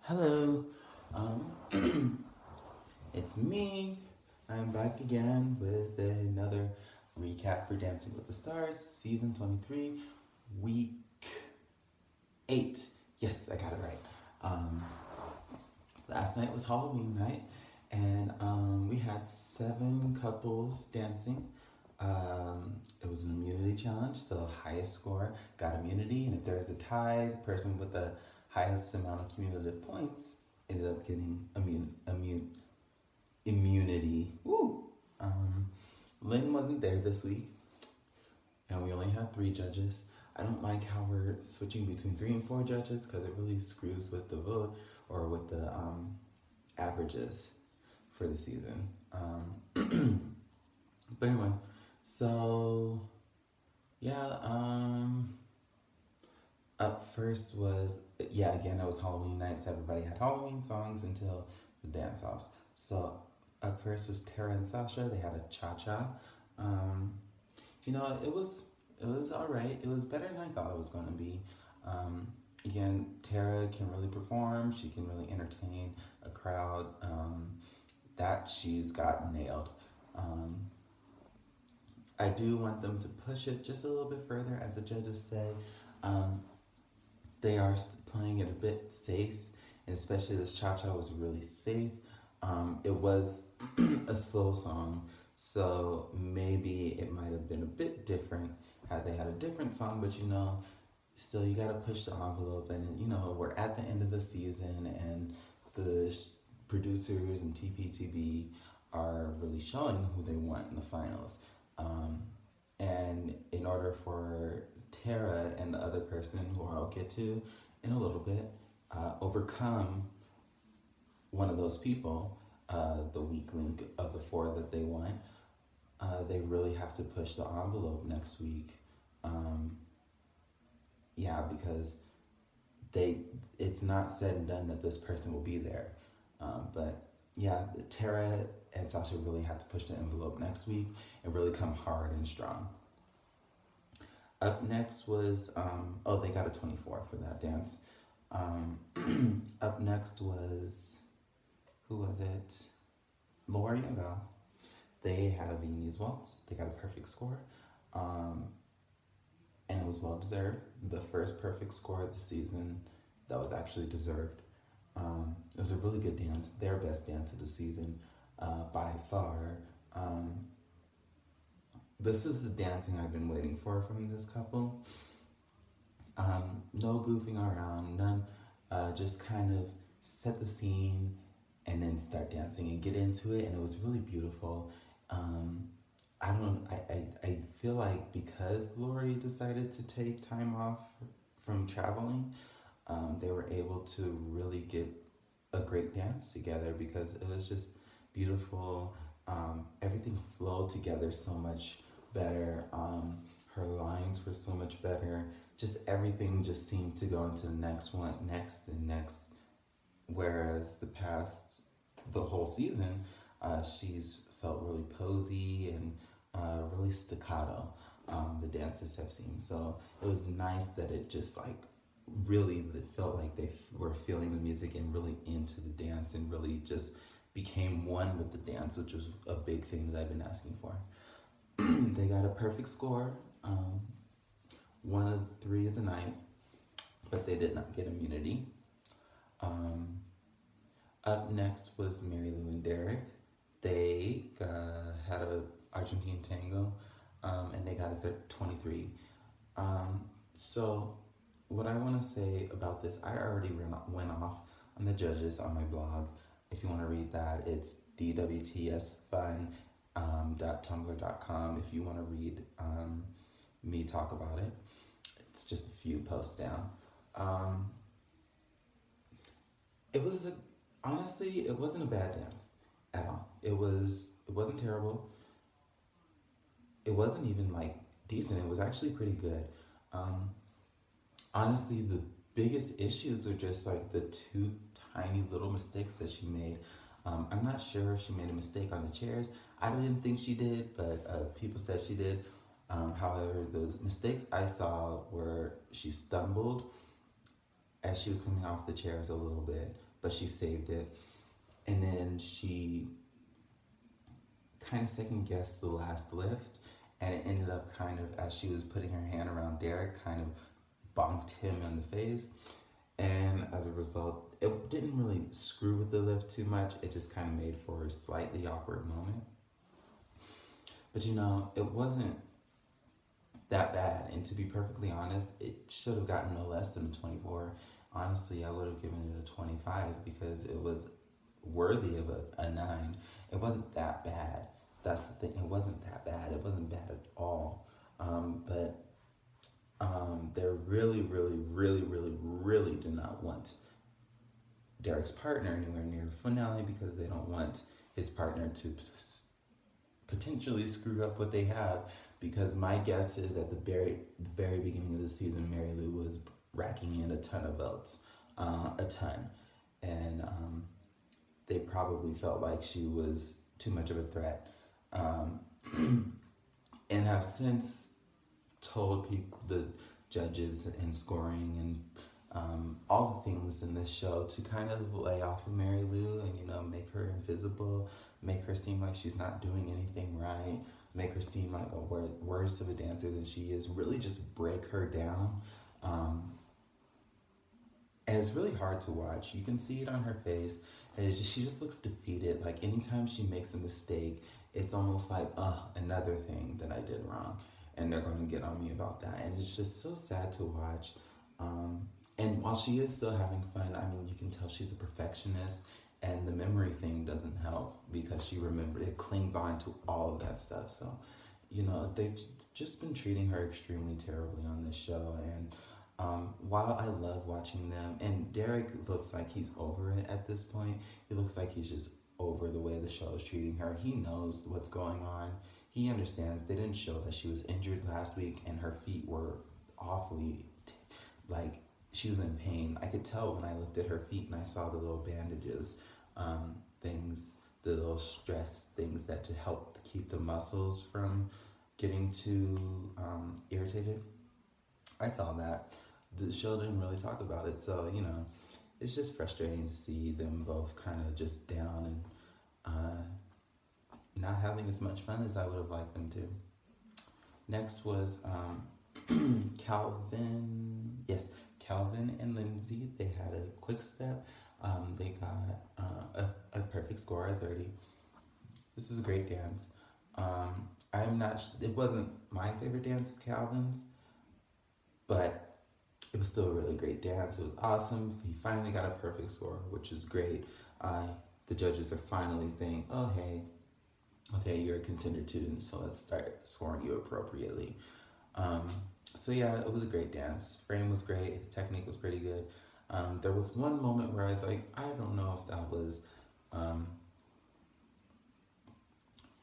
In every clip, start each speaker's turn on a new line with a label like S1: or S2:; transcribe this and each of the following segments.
S1: Hello, it's me. I'm back again with another recap for Dancing with the Stars, season 23, week 8. Yes, I got it right. Um, Last night was Halloween night, and we had 7 couples dancing. It was an immunity challenge, so highest score got immunity, and if there was a tie, the person with the highest amount of cumulative points ended up getting immunity. Woo! Lynn wasn't there this week, and we only had 3 judges. I don't like how we're switching between 3 and 4 judges because it really screws with the vote or with the averages for the season. But anyway, so yeah, up first was, yeah, again, it was Halloween night, so everybody had Halloween songs until the dance offs. So up first was Tara and Sasha. They had a cha cha. Um, it was all right. It was better than I thought it was going to be. Again, Tara can really perform. She can really entertain a crowd. That she's got nailed. Um, I do want them to push it just a little bit further, as the judges say. Um, they are playing it a bit safe, and especially this cha cha was really safe. It was a slow song, so maybe it might have been a bit different had they had a different song, but still you gotta push the envelope, and we're at the end of the season, and the producers and TPTB are really showing who they want in the finals. And in order for Tara and the other person, who I'll get to in a little bit, overcome one of those people, the weak link of the 4 that they want, they really have to push the envelope next week. Yeah, because it's not said and done that this person will be there. But yeah, Tara and Sasha really have to push the envelope next week and really come hard and strong. Up next was, they got a 24 for that dance. Up next was, who was it? Lori and Val. They had a Viennese waltz. They got a perfect score. And it was well deserved. The first perfect score of the season that was actually deserved. It was a really good dance, their best dance of the season by far. This is the dancing I've been waiting for from this couple. No goofing around, none. Just kind of set the scene and then start dancing and get into it, and it was really beautiful. I feel like because Lori decided to take time off from traveling, they were able to really get a great dance together because it was just beautiful. Everything flowed together so much better. Her lines were so much better. Just everything just seemed to go into the next one, next and next. Whereas the whole season, she's felt really posy and really staccato. The dances have seemed, so it was nice that it just really it felt like they were feeling the music and really into the dance and really just became one with the dance, which was a big thing that I've been asking for. They got a perfect score, 1 of 3 of the night, but they did not get immunity. Up next was Mary Lou and Derek. They had a Argentine tango, and they got a 23. So what I want to say about this, I already went off on the judges on my blog. If you want to read that, it's dwtsfun.tumblr.com. If you want to read me talk about it, it's just a few posts down. Honestly, it wasn't a bad dance at all. It wasn't terrible. It wasn't even decent. It was actually pretty good. Honestly, the biggest issues were just the 2 tiny little mistakes that she made. I'm not sure if she made a mistake on the chairs. I didn't think she did, but people said she did. However, the mistakes I saw were she stumbled as she was coming off the chairs a little bit, but she saved it. And then she kind of second guessed the last lift, and it ended up kind of, as she was putting her hand around Derek, kind of bonked him in the face. And as a result, it didn't really screw with the lift too much. It just kind of made for a slightly awkward moment. But it wasn't that bad. And to be perfectly honest, it should have gotten no less than a 24. Honestly, I would have given it a 25 because it was worthy of a 9. It wasn't that bad. That's the thing. It wasn't that bad. It wasn't bad at all. But they really, really, really, really, really do not want Derek's partner anywhere near the finale because they don't want his partner to potentially screw up what they have. Because my guess is at the very beginning of the season, Mary Lou was racking in a ton of votes, a ton, and they probably felt like she was too much of a threat, um, and have since told people, the judges and scoring and all the things in this show, to kind of lay off of Mary Lou and make her invisible, make her seem like she's not doing anything right, make her seem like a worse of a dancer than she is, really just break her down. Um, and it's really hard to watch. You can see it on her face. And she just looks defeated. Like anytime she makes a mistake, it's almost like, another thing that I did wrong. And they're going to get on me about that. And it's just so sad to watch. And while she is still having fun, I mean, you can tell she's a perfectionist. And the memory thing doesn't help because it clings on to all of that stuff. So, they've just been treating her extremely terribly on this show. And while I love watching them, and Derek looks like he's over it at this point, he looks like he's just over the way the show is treating her. He knows what's going on. He understands. They didn't show that she was injured last week and her feet were awfully, like, she was in pain. I could tell when I looked at her feet and I saw the little bandages, things, the little stress things that to help keep the muscles from getting too irritated. I saw that. The show didn't really talk about it, so it's just frustrating to see them both kind of just down and not having as much fun as I would have liked them to. Next was Calvin. Yes, Calvin and Lindsay. They had a quick step. They got a perfect score of 30. This is a great dance. I'm not. It wasn't my favorite dance of Calvin's, but it was still a really great dance. It was awesome. He finally got a perfect score, which is great. The judges are finally saying, "Oh, hey, okay, you're a contender too, so let's start scoring you appropriately." So yeah, it was a great dance. Frame was great. Technique was pretty good. There was one moment where I was like, I don't know if that was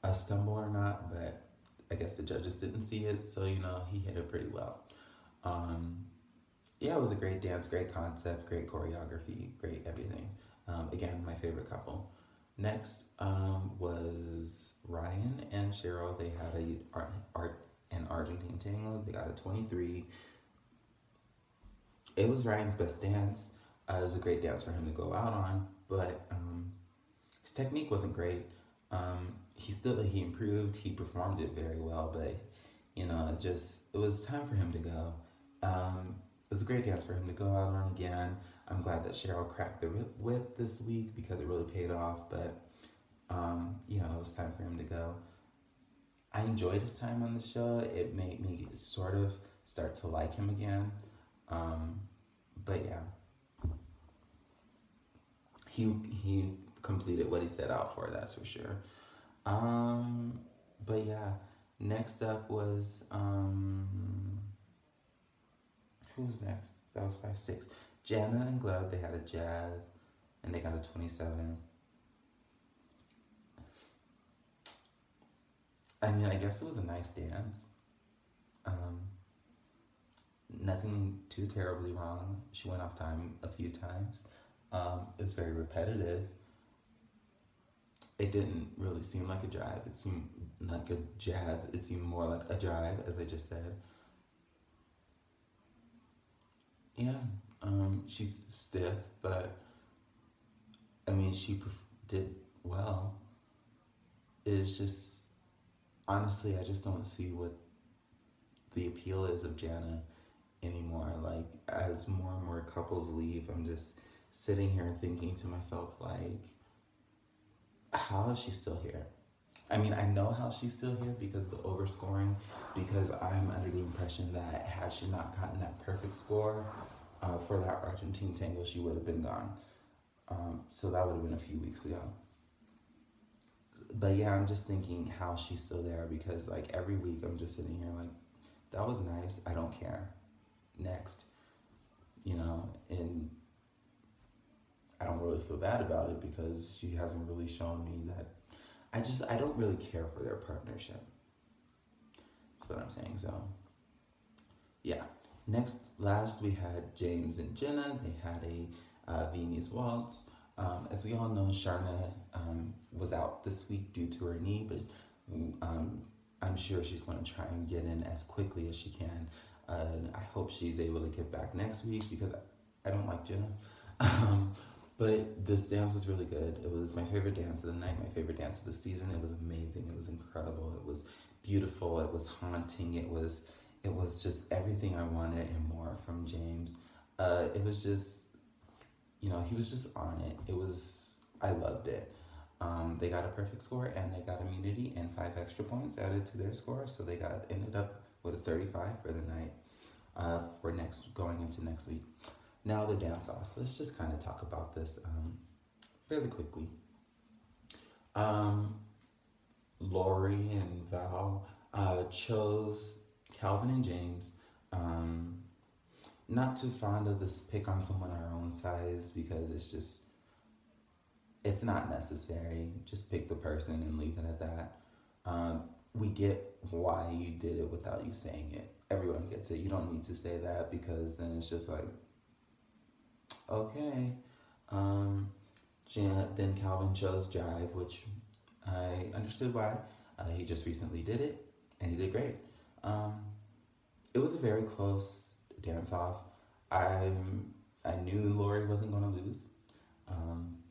S1: a stumble or not, but I guess the judges didn't see it, so he hit it pretty well. Yeah, it was a great dance, great concept, great choreography, great everything. Again, my favorite couple. Next was Ryan and Cheryl. They had an Argentine tango. They got a 23. It was Ryan's best dance. It was a great dance for him to go out on, but his technique wasn't great. He improved. He performed it very well, but it was time for him to go. It was a great dance for him to go out on again. I'm glad that Cheryl cracked the whip this week because it really paid off. But it was time for him to go. I enjoyed his time on the show. It made me sort of start to like him again. But yeah, he completed what he set out for. That's for sure. But yeah, next up was who was next? That was 5-6. Jana and Glove. They had a jazz, and they got a 27. I mean, I guess it was a nice dance. Nothing too terribly wrong. She went off time a few times. It was very repetitive. It didn't really seem like a drive. It seemed like a jazz. It seemed more like a drive, as I just said. Yeah, she's stiff, but she did well is just honestly, I just don't see what the appeal is of Jana anymore. Like as more and more couples leave, I'm just sitting here thinking to myself, like, how is she still here? I mean, I know how she's still here because of the overscoring, because I'm under the impression that had she not gotten that perfect score for that Argentine tango, she would have been gone. So that would have been a few weeks ago. But yeah, I'm just thinking how she's still there because like every week I'm just sitting here like, that was nice. I don't care. Next, and I don't really feel bad about it because she hasn't really shown me that. I don't really care for their partnership. That's what I'm saying. So yeah. Last we had James and Jenna. They had a Viennese waltz. As we all know, Sharna was out this week due to her knee, but I'm sure she's going to try and get in as quickly as she can. I hope she's able to get back next week because I don't like Jenna. But this dance was really good. It was my favorite dance of the night, my favorite dance of the season. It was amazing. It was incredible. It was beautiful. It was haunting. It was just everything I wanted and more from James. It was just, he was just on it. I loved it. They got a perfect score and they got immunity and 5 extra points added to their score, so they ended up with a 35 for the night for going into next week. Now the dance offs. Let's just kind of talk about this fairly quickly. Lori and Val chose Calvin and James. Not too fond of this pick on someone our own size because it's not necessary. Just pick the person and leave it at that. We get why you did it without you saying it. Everyone gets it. You don't need to say that because then it's just like, okay. Then Calvin chose Jive, which I understood why. He just recently did it, and he did great. It was a very close dance off. I knew Lori wasn't going to lose,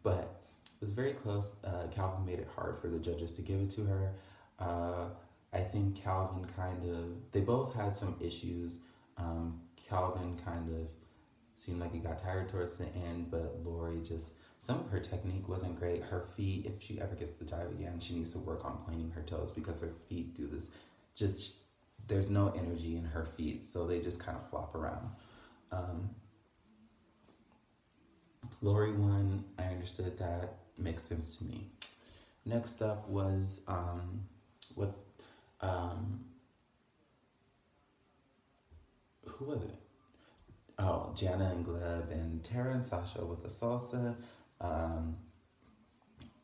S1: but it was very close. Calvin made it hard for the judges to give it to her. I think Calvin they both had some issues. Calvin kind of seemed like he got tired towards the end, but Lori some of her technique wasn't great. Her feet, if she ever gets to jive again, she needs to work on pointing her toes because her feet do this, there's no energy in her feet, so they just kind of flop around. Lori won, I understood that, makes sense to me. Next up was, who was it? Oh, Jana and Gleb and Tara and Sasha with the salsa.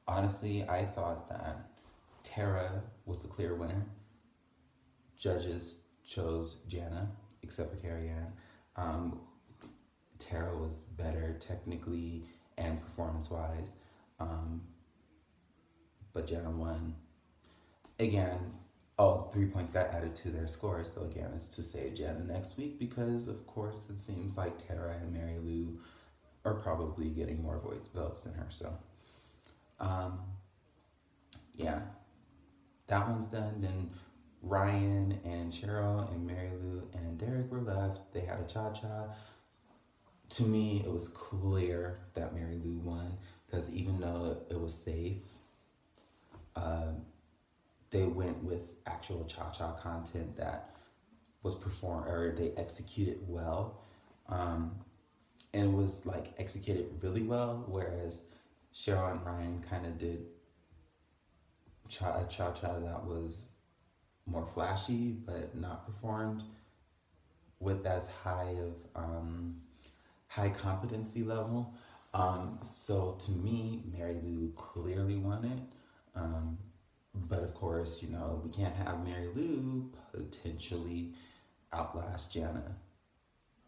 S1: Honestly, I thought that Tara was the clear winner. Judges chose Jana, except for Carrie Ann. Tara was better technically and performance-wise, but Jana won. Again, 3 points got added to their scores, so again, it's to say Jana next week because, of course, it seems like Tara and Mary Lou are probably getting more votes than her, so yeah, that one's done. Then Ryan and Cheryl and Mary Lou and Derek were left. They had a cha-cha. To me, it was clear that Mary Lou won because even though it was safe, they went with actual cha-cha content that was performed, or they executed well, and was like executed really well, whereas Cheryl and Ryan kind of did cha-cha that was more flashy but not performed with as high competency level. So to me, Mary Lou clearly won it. But of course, we can't have Mary Lou potentially outlast Jana.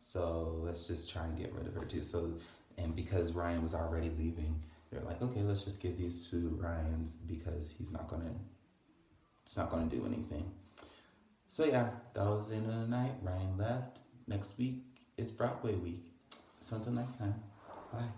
S1: So let's just try and get rid of her too. And because Ryan was already leaving, they're like, okay, let's just give these to Ryan's because it's not gonna do anything. So yeah, that was the end of the night. Ryan left. Next week is Broadway week. So until next time, bye.